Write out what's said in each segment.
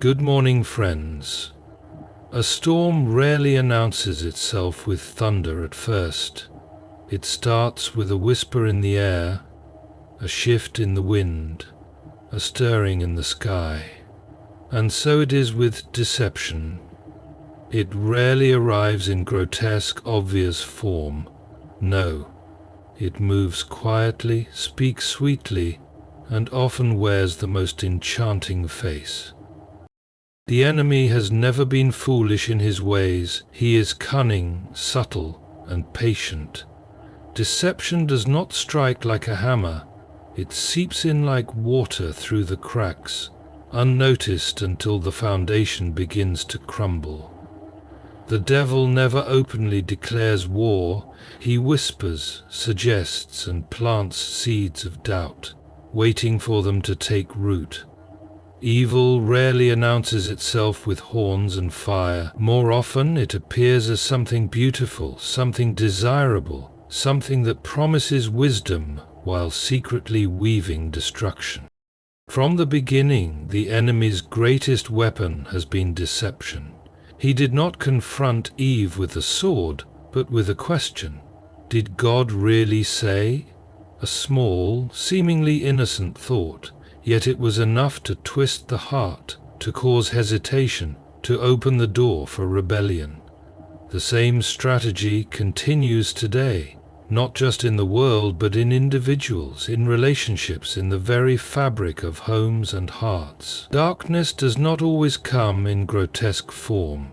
Good morning, friends. A storm rarely announces itself with thunder at first. It starts with a whisper in the air, a shift in the wind, a stirring in the sky. And so it is with deception. It rarely arrives in grotesque, obvious form. No, it moves quietly, speaks sweetly, and often wears the most enchanting face. The enemy has never been foolish in his ways. He is cunning, subtle, and patient. Deception does not strike like a hammer. It seeps in like water through the cracks, unnoticed until the foundation begins to crumble. The devil never openly declares war. He whispers, suggests, and plants seeds of doubt, waiting for them to take root. Evil rarely announces itself with horns and fire. More often it appears as something beautiful, something desirable, something that promises wisdom while secretly weaving destruction. From the beginning, the enemy's greatest weapon has been deception. He did not confront Eve with a sword, but with a question. Did God really say? A small, seemingly innocent thought. Yet it was enough to twist the heart, to cause hesitation, to open the door for rebellion. The same strategy continues today, not just in the world but in individuals, in relationships, in the very fabric of homes and hearts. Darkness does not always come in grotesque form.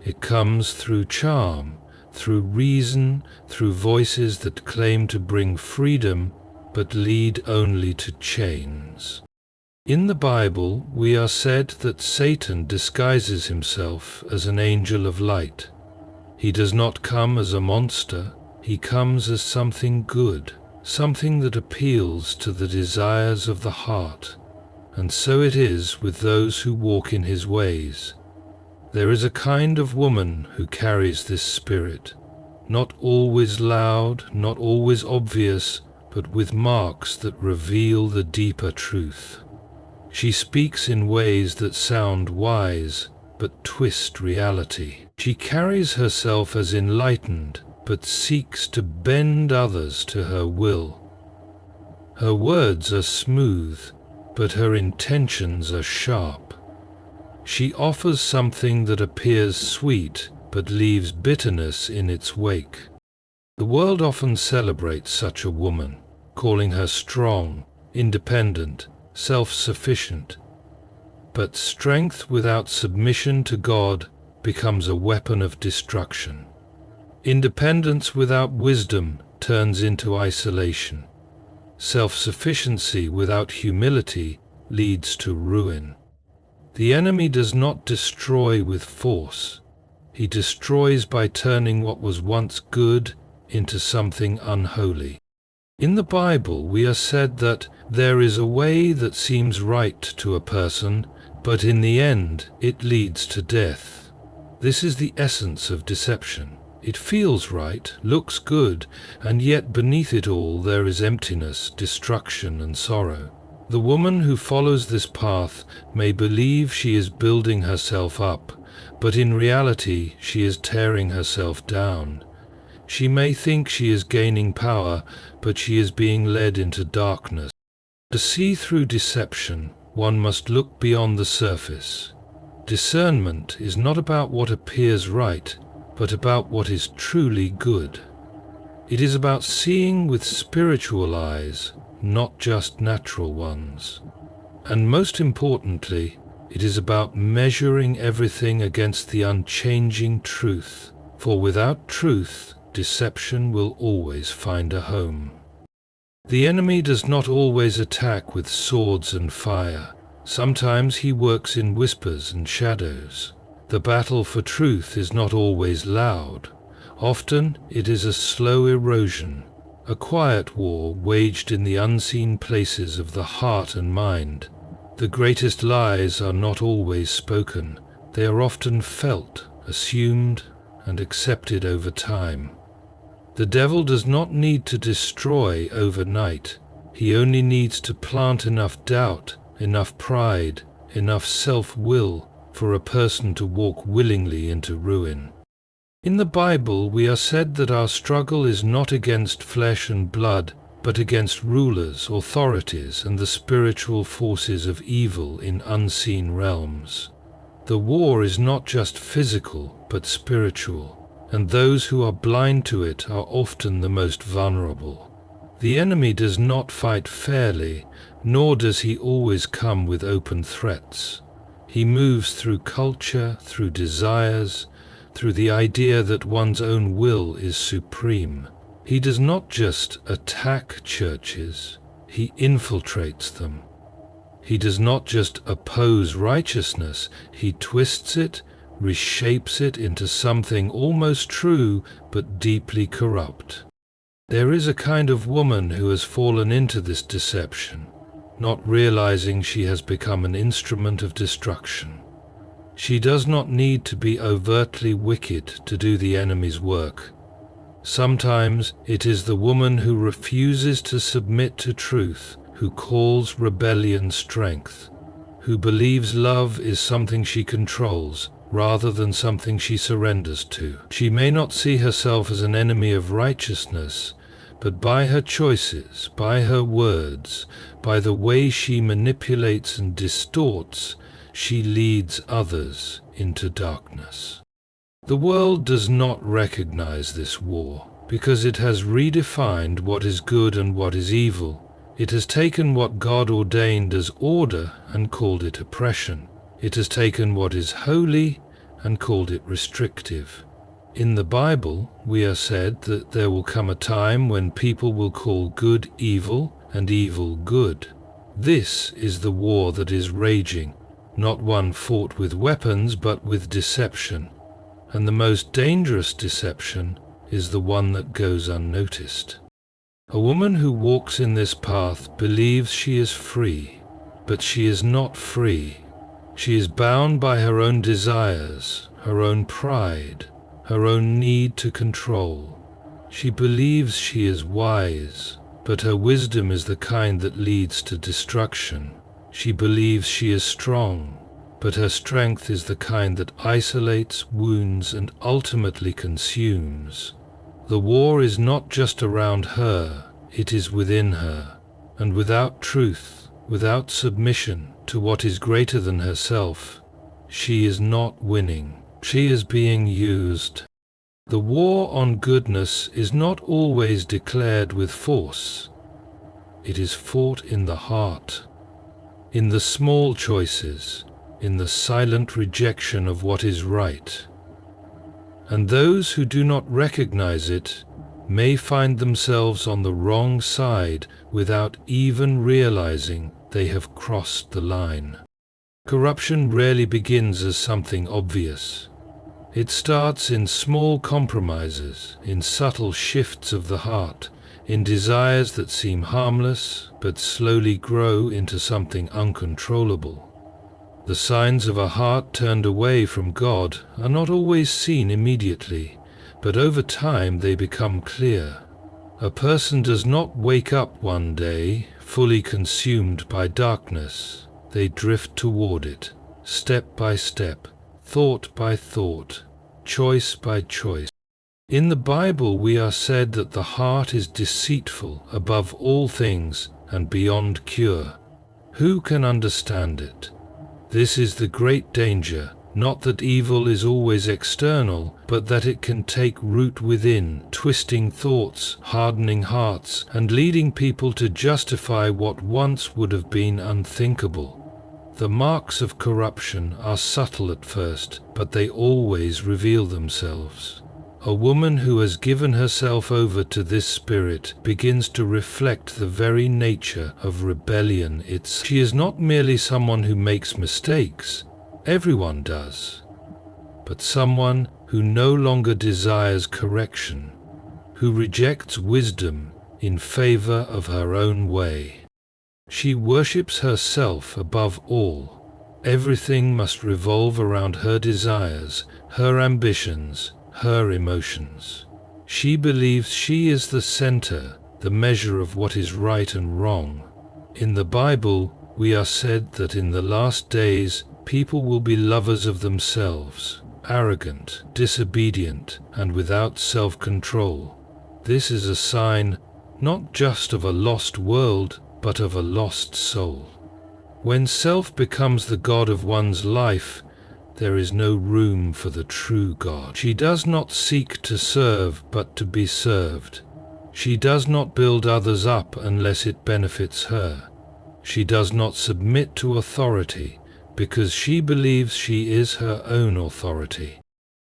It comes through charm, through reason, through voices that claim to bring freedom but lead only to chains. In the Bible, we are said that Satan disguises himself as an angel of light. He does not come as a monster, he comes as something good, something that appeals to the desires of the heart. And so it is with those who walk in his ways. There is a kind of woman who carries this spirit, not always loud, not always obvious, but with marks that reveal the deeper truth. She speaks in ways that sound wise, but twist reality. She carries herself as enlightened, but seeks to bend others to her will. Her words are smooth, but her intentions are sharp. She offers something that appears sweet, but leaves bitterness in its wake. The world often celebrates such a woman, calling her strong, independent, self-sufficient. But strength without submission to God becomes a weapon of destruction. Independence without wisdom turns into isolation. Self-sufficiency without humility leads to ruin. The enemy does not destroy with force. He destroys by turning what was once good into something unholy. In the Bible, we are said that there is a way that seems right to a person, but in the end it leads to death. This is the essence of deception. It feels right, looks good, and yet beneath it all there is emptiness, destruction, and sorrow. The woman who follows this path may believe she is building herself up, but in reality she is tearing herself down. She may think she is gaining power, but she is being led into darkness. To see through deception, one must look beyond the surface. Discernment is not about what appears right, but about what is truly good. It is about seeing with spiritual eyes, not just natural ones. And most importantly, it is about measuring everything against the unchanging truth, for without truth, deception will always find a home. The enemy does not always attack with swords and fire. Sometimes he works in whispers and shadows. The battle for truth is not always loud. Often it is a slow erosion, a quiet war waged in the unseen places of the heart and mind. The greatest lies are not always spoken. They are often felt, assumed, and accepted over time. The devil does not need to destroy overnight. He only needs to plant enough doubt, enough pride, enough self-will for a person to walk willingly into ruin. In the Bible, we are said that our struggle is not against flesh and blood, but against rulers, authorities, and the spiritual forces of evil in unseen realms. The war is not just physical, but spiritual, and those who are blind to it are often the most vulnerable. The enemy does not fight fairly, nor does he always come with open threats. He moves through culture, through desires, through the idea that one's own will is supreme. He does not just attack churches, he infiltrates them. He does not just oppose righteousness, he twists it, reshapes it into something almost true but deeply corrupt. There is a kind of woman who has fallen into this deception, not realizing she has become an instrument of destruction. She does not need to be overtly wicked to do the enemy's work. Sometimes it is the woman who refuses to submit to truth, who calls rebellion strength, who believes love is something she controls rather than something she surrenders to. She may not see herself as an enemy of righteousness, but by her choices, by her words, by the way she manipulates and distorts, she leads others into darkness. The world does not recognize this war because it has redefined what is good and what is evil. It has taken what God ordained as order and called it oppression. It has taken what is holy and called it restrictive. In the Bible, we are said that there will come a time when people will call good evil and evil good. This is the war that is raging, not one fought with weapons but with deception. And the most dangerous deception is the one that goes unnoticed. A woman who walks in this path believes she is free, but she is not free. She is bound by her own desires, her own pride, her own need to control. She believes she is wise, but her wisdom is the kind that leads to destruction. She believes she is strong, but her strength is the kind that isolates, wounds, and ultimately consumes. The war is not just around her, it is within her, and without truth, without submission to what is greater than herself, she is not winning. She is being used. The war on goodness is not always declared with force. It is fought in the heart, in the small choices, in the silent rejection of what is right. And those who do not recognize it may find themselves on the wrong side without even realizing they have crossed the line. Corruption rarely begins as something obvious. It starts in small compromises, in subtle shifts of the heart, in desires that seem harmless but slowly grow into something uncontrollable. The signs of a heart turned away from God are not always seen immediately, but over time they become clear. A person does not wake up one day fully consumed by darkness. They drift toward it, step by step, thought by thought, choice by choice. In the Bible, we are said that the heart is deceitful above all things and beyond cure. Who can understand it? This is the great danger, not that evil is always external, but that it can take root within, twisting thoughts, hardening hearts, and leading people to justify what once would have been unthinkable. The marks of corruption are subtle at first, but they always reveal themselves. A woman who has given herself over to this spirit begins to reflect the very nature of rebellion. She is not merely someone who makes mistakes, everyone does, but someone who no longer desires correction, who rejects wisdom in favor of her own way. She worships herself above all. Everything must revolve around her desires, her ambitions, her emotions. She believes she is the center, the measure of what is right and wrong. In the Bible, we are said that in the last days people will be lovers of themselves, arrogant, disobedient, and without self-control. This is a sign not just of a lost world, but of a lost soul. When self becomes the god of one's life, there is no room for the true God. She does not seek to serve, but to be served. She does not build others up unless it benefits her. She does not submit to authority because she believes she is her own authority.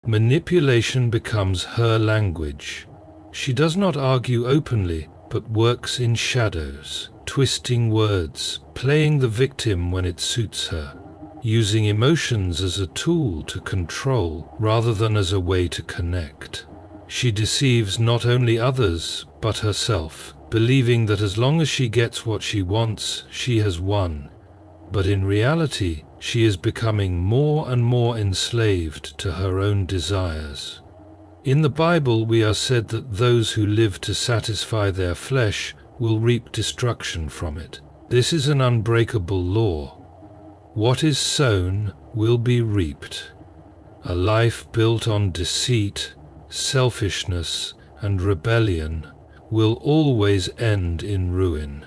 Manipulation becomes her language. She does not argue openly, but works in shadows, twisting words, playing the victim when it suits her, using emotions as a tool to control rather than as a way to connect. She deceives not only others, but herself, believing that as long as she gets what she wants, she has won. But in reality, she is becoming more and more enslaved to her own desires. In the Bible, we are said that those who live to satisfy their flesh will reap destruction from it. This is an unbreakable law. What is sown will be reaped. A life built on deceit, selfishness, and rebellion will always end in ruin.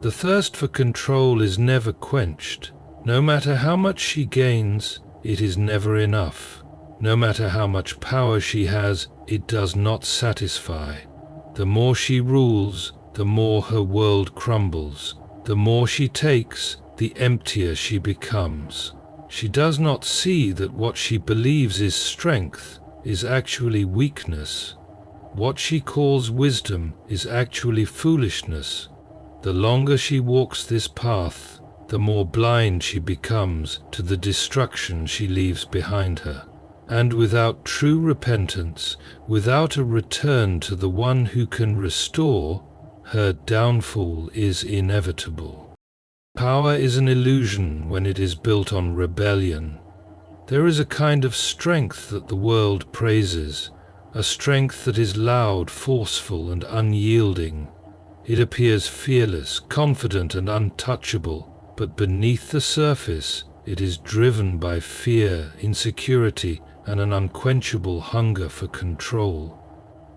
The thirst for control is never quenched. No matter how much she gains, it is never enough. No matter how much power she has, it does not satisfy. The more she rules, the more her world crumbles. The more she takes, the emptier she becomes. She does not see that what she believes is strength is actually weakness. What she calls wisdom is actually foolishness. The longer she walks this path, the more blind she becomes to the destruction she leaves behind her. And without true repentance, without a return to the one who can restore, her downfall is inevitable. Power is an illusion when it is built on rebellion. There is a kind of strength that the world praises, a strength that is loud, forceful, and unyielding. It appears fearless, confident, and untouchable, but beneath the surface, it is driven by fear, insecurity, and an unquenchable hunger for control.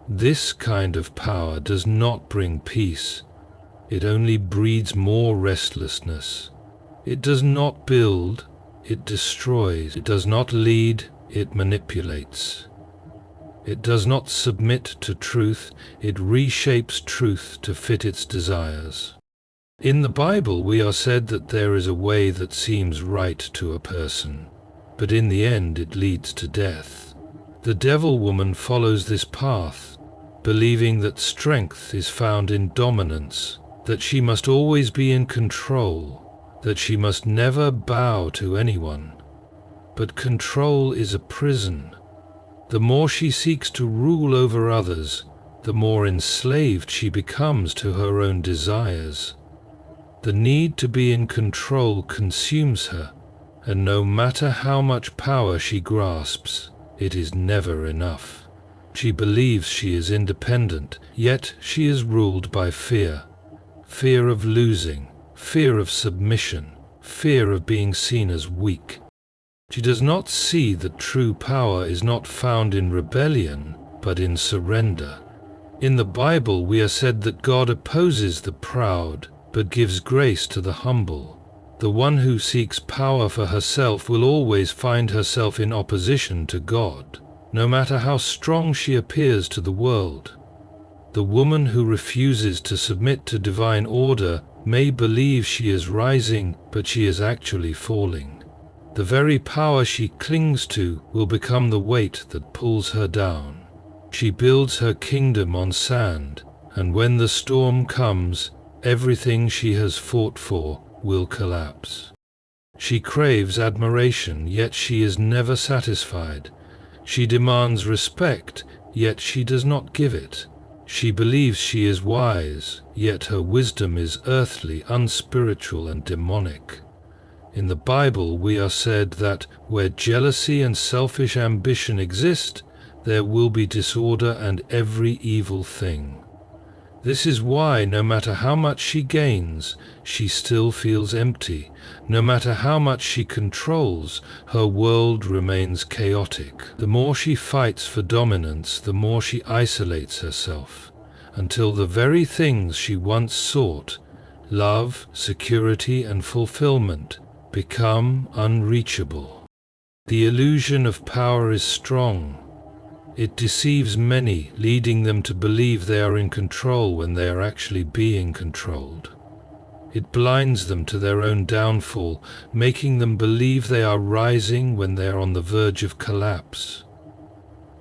This kind of power does not bring peace. It only breeds more restlessness. It does not build, it destroys. It does not lead, it manipulates. It does not submit to truth, it reshapes truth to fit its desires. In the Bible, we are said that there is a way that seems right to a person, but in the end it leads to death. The devil woman follows this path, believing that strength is found in dominance, that she must always be in control, that she must never bow to anyone. But control is a prison. The more she seeks to rule over others, the more enslaved she becomes to her own desires. The need to be in control consumes her, and no matter how much power she grasps, it is never enough. She believes she is independent, yet she is ruled by fear. Fear of losing, fear of submission, fear of being seen as weak. She does not see that true power is not found in rebellion, but in surrender. In the Bible, we are said that God opposes the proud, but gives grace to the humble. The one who seeks power for herself will always find herself in opposition to God, no matter how strong she appears to the world. The woman who refuses to submit to divine order may believe she is rising, but she is actually falling. The very power she clings to will become the weight that pulls her down. She builds her kingdom on sand, and when the storm comes, everything she has fought for will collapse. She craves admiration, yet she is never satisfied. She demands respect, yet she does not give it. She believes she is wise, yet her wisdom is earthly, unspiritual, and demonic. In the Bible, we are said that where jealousy and selfish ambition exist, there will be disorder and every evil thing. This is why, no matter how much she gains, she still feels empty. No matter how much she controls, her world remains chaotic. The more she fights for dominance, the more she isolates herself, until the very things she once sought, love, security, and fulfillment, become unreachable. The illusion of power is strong. It deceives many, leading them to believe they are in control when they are actually being controlled. It blinds them to their own downfall, making them believe they are rising when they are on the verge of collapse.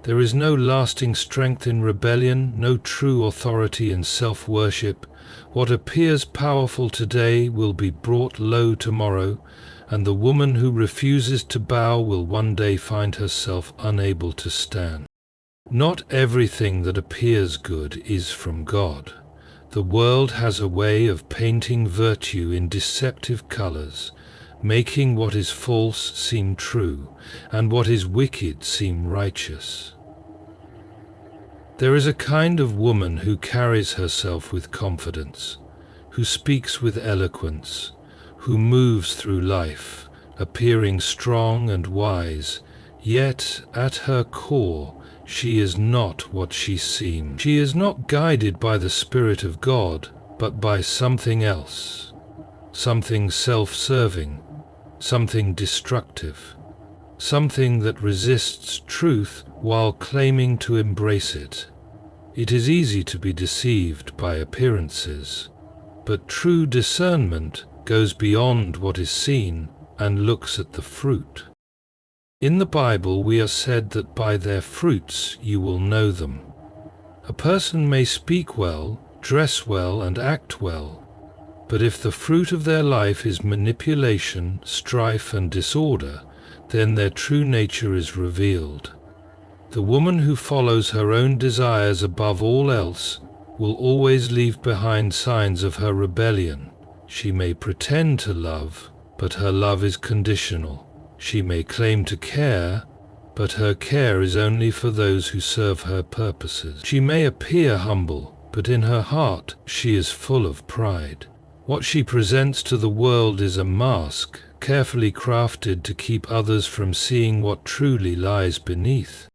There is no lasting strength in rebellion, no true authority in self-worship. What appears powerful today will be brought low tomorrow, and the woman who refuses to bow will one day find herself unable to stand. Not everything that appears good is from God. The world has a way of painting virtue in deceptive colors, making what is false seem true, and what is wicked seem righteous. There is a kind of woman who carries herself with confidence, who speaks with eloquence, who moves through life, appearing strong and wise, yet at her core, she is not what she seems. She is not guided by the Spirit of God, but by something else, something self-serving, something destructive, something that resists truth while claiming to embrace it. It is easy to be deceived by appearances, but true discernment goes beyond what is seen and looks at the fruit. In the Bible, we are said that by their fruits you will know them. A person may speak well, dress well, and act well, but if the fruit of their life is manipulation, strife, and disorder, then their true nature is revealed. The woman who follows her own desires above all else will always leave behind signs of her rebellion. She may pretend to love, but her love is conditional. She may claim to care, but her care is only for those who serve her purposes. She may appear humble, but in her heart she is full of pride. What she presents to the world is a mask, carefully crafted to keep others from seeing what truly lies beneath.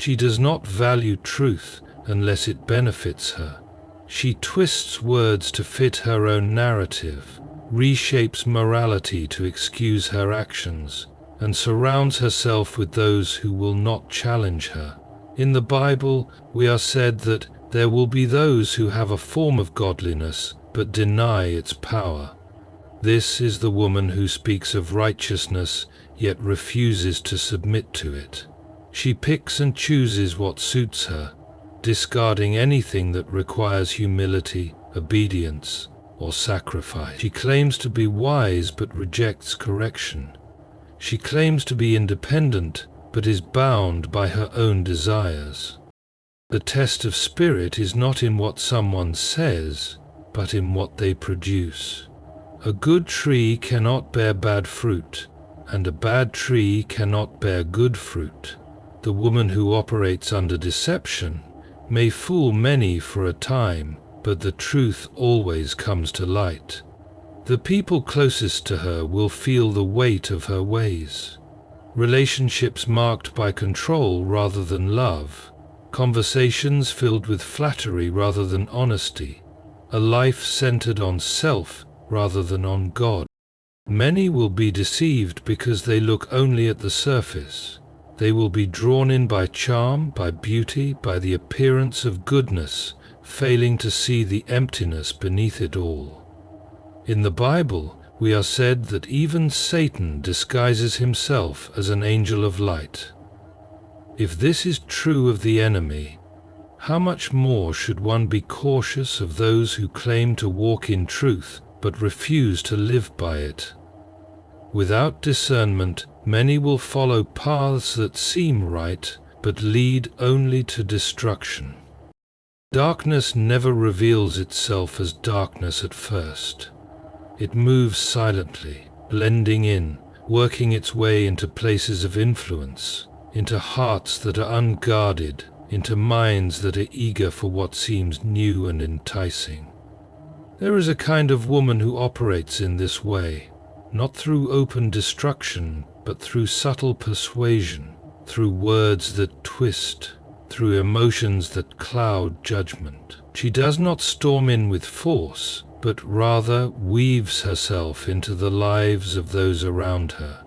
She does not value truth unless it benefits her. She twists words to fit her own narrative, reshapes morality to excuse her actions, and surrounds herself with those who will not challenge her. In the Bible, we are said that there will be those who have a form of godliness but deny its power. This is the woman who speaks of righteousness yet refuses to submit to it. She picks and chooses what suits her, discarding anything that requires humility, obedience, or sacrifice. She claims to be wise but rejects correction. She claims to be independent, but is bound by her own desires. The test of spirit is not in what someone says, but in what they produce. A good tree cannot bear bad fruit, and a bad tree cannot bear good fruit. The woman who operates under deception may fool many for a time, but the truth always comes to light. The people closest to her will feel the weight of her ways. Relationships marked by control rather than love, conversations filled with flattery rather than honesty, a life centered on self rather than on God. Many will be deceived because they look only at the surface. They will be drawn in by charm, by beauty, by the appearance of goodness, failing to see the emptiness beneath it all. In the Bible, we are said that even Satan disguises himself as an angel of light. If this is true of the enemy, how much more should one be cautious of those who claim to walk in truth but refuse to live by it? Without discernment, many will follow paths that seem right but lead only to destruction. Darkness never reveals itself as darkness at first. It moves silently, blending in, working its way into places of influence, into hearts that are unguarded, into minds that are eager for what seems new and enticing. There is a kind of woman who operates in this way, not through open destruction, but through subtle persuasion, through words that twist, through emotions that cloud judgment. She does not storm in with force, but rather weaves herself into the lives of those around her,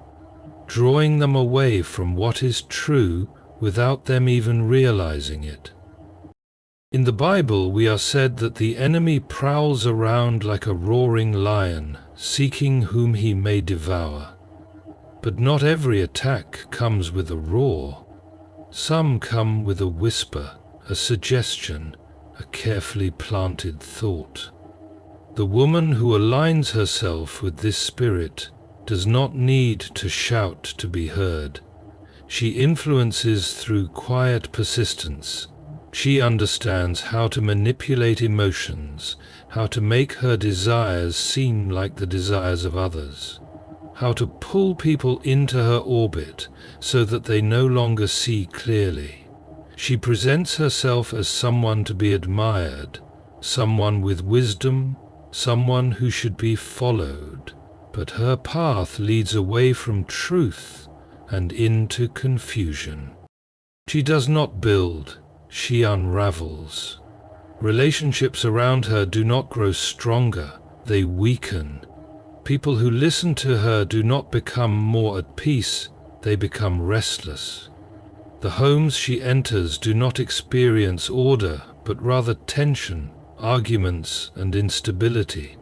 drawing them away from what is true without them even realizing it. In the Bible, we are said that the enemy prowls around like a roaring lion, seeking whom he may devour. But not every attack comes with a roar. Some come with a whisper, a suggestion, a carefully planted thought. The woman who aligns herself with this spirit does not need to shout to be heard. She influences through quiet persistence. She understands how to manipulate emotions, how to make her desires seem like the desires of others, how to pull people into her orbit so that they no longer see clearly. She presents herself as someone to be admired, someone with wisdom, someone who should be followed. But her path leads away from truth and into confusion. She does not build, she unravels. Relationships around her do not grow stronger, they weaken. People who listen to her do not become more at peace, they become restless. The homes she enters do not experience order, but rather tension, arguments, and instability.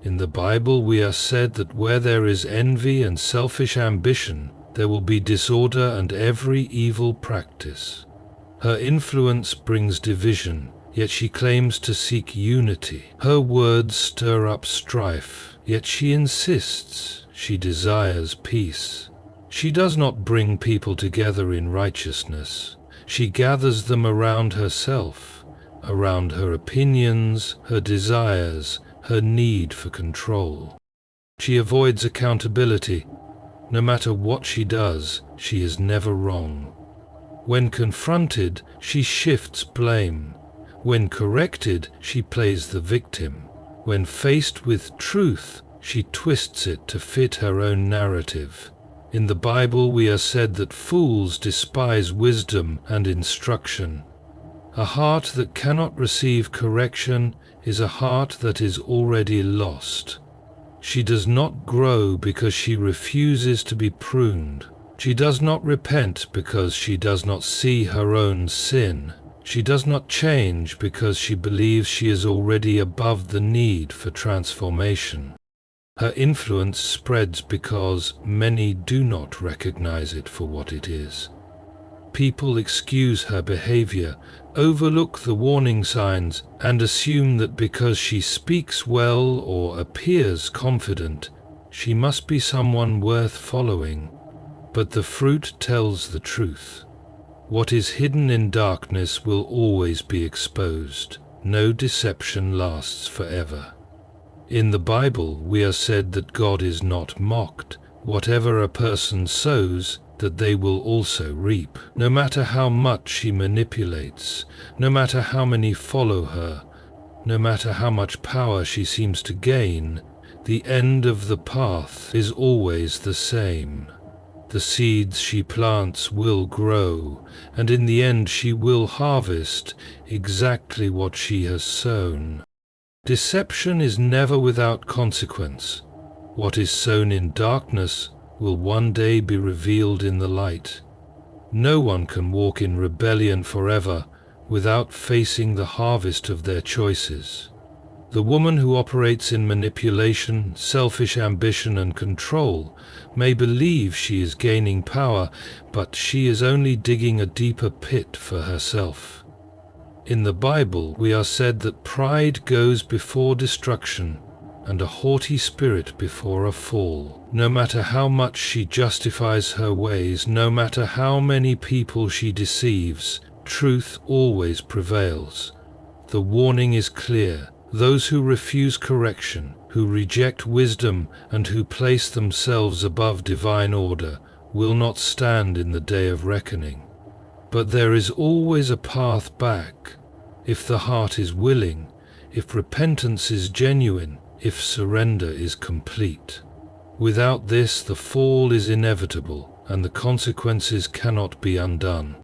In the Bible, we are said that where there is envy and selfish ambition, there will be disorder and every evil practice. Her influence brings division, yet she claims to seek unity. Her words stir up strife, yet she insists she desires peace. She does not bring people together in righteousness. She gathers them around herself, around her opinions, her desires, her need for control. She avoids accountability. No matter what she does, she is never wrong. When confronted, she shifts blame. When corrected, she plays the victim. When faced with truth, she twists it to fit her own narrative. In the Bible, we are said that fools despise wisdom and instruction. A heart that cannot receive correction is a heart that is already lost. She does not grow because she refuses to be pruned. She does not repent because she does not see her own sin. She does not change because she believes she is already above the need for transformation. Her influence spreads because many do not recognize it for what it is. People excuse her behavior, overlook the warning signs, and assume that because she speaks well or appears confident, she must be someone worth following. But the fruit tells the truth. What is hidden in darkness will always be exposed. No deception lasts forever. In the Bible, we are said that God is not mocked. Whatever a person sows, that they will also reap. No matter how much she manipulates, no matter how many follow her, no matter how much power she seems to gain, the end of the path is always the same. The seeds she plants will grow, and in the end she will harvest exactly what she has sown. Deception is never without consequence. What is sown in darkness will one day be revealed in the light. No one can walk in rebellion forever without facing the harvest of their choices. The woman who operates in manipulation, selfish ambition, and control may believe she is gaining power, but she is only digging a deeper pit for herself. In the Bible, we are said that pride goes before destruction, and a haughty spirit before a fall. No matter how much she justifies her ways, no matter how many people she deceives, truth always prevails. The warning is clear. Those who refuse correction, who reject wisdom, and who place themselves above divine order will not stand in the day of reckoning. But there is always a path back, if the heart is willing, if repentance is genuine, if surrender is complete. Without this, the fall is inevitable, and the consequences cannot be undone.